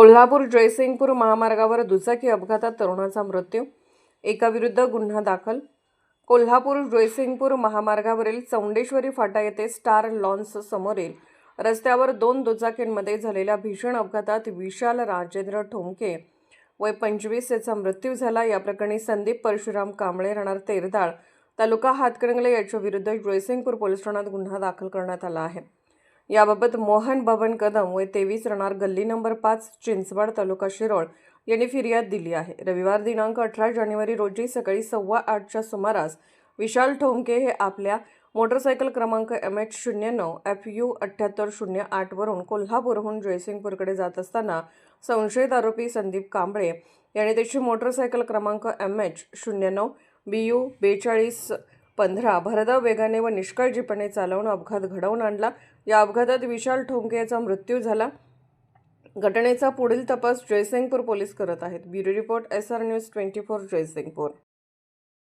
कोल्हापूर जयसिंगपूर महामार्गावर दुचाकी अपघातात तरुणाचा मृत्यू, एकाविरुद्ध गुन्हा दाखल. कोल्हापूर जयसिंगपूर महामार्गावरील चौंडेश्वरी फाटा येथे स्टार लॉन्स समोरील रस्त्यावर दोन दुचाकींमध्ये झालेल्या भीषण अपघातात विशाल राजेंद्र ठोंके वय 25 याचा मृत्यू झाला. या प्रकरणी संदीप परशुराम कांबळे राहणार तेरदाळ तालुका हातकणंगले याच्या विरुद्ध जयसिंगपूर पोलीस ठाण्यात गुन्हा दाखल करण्यात आला आहे. याबाबत मोहन बबन कदम वय 23 राहणार गल्ली नंबर 5 चिंचवड तालुका शिरोळ यांनी फिर्याद दिली आहे. रविवार दिनांक 18 जानेवारी रोजी सकाळी 8:15च्या सुमारास विशाल ठोंके हे आपल्या मोटरसायकल क्रमांक MH09 FU 7808 वरून कोल्हापूरहून जयसिंगपूरकडे जात असताना संशयित आरोपी संदीप कांबळे यांनी त्याची मोटरसायकल क्रमांक MH09 BU 4215 भरधाव वेगाने व निष्काळजीपणे चालवून अपघात घडवून आणला. या अपघातात विशाल ठोंके याचा मृत्यू झाला. घटनेचा पुढील तपास जयसिंगपूर पोलीस करत आहेत. Bureau report SR news 24 Jaysingpur.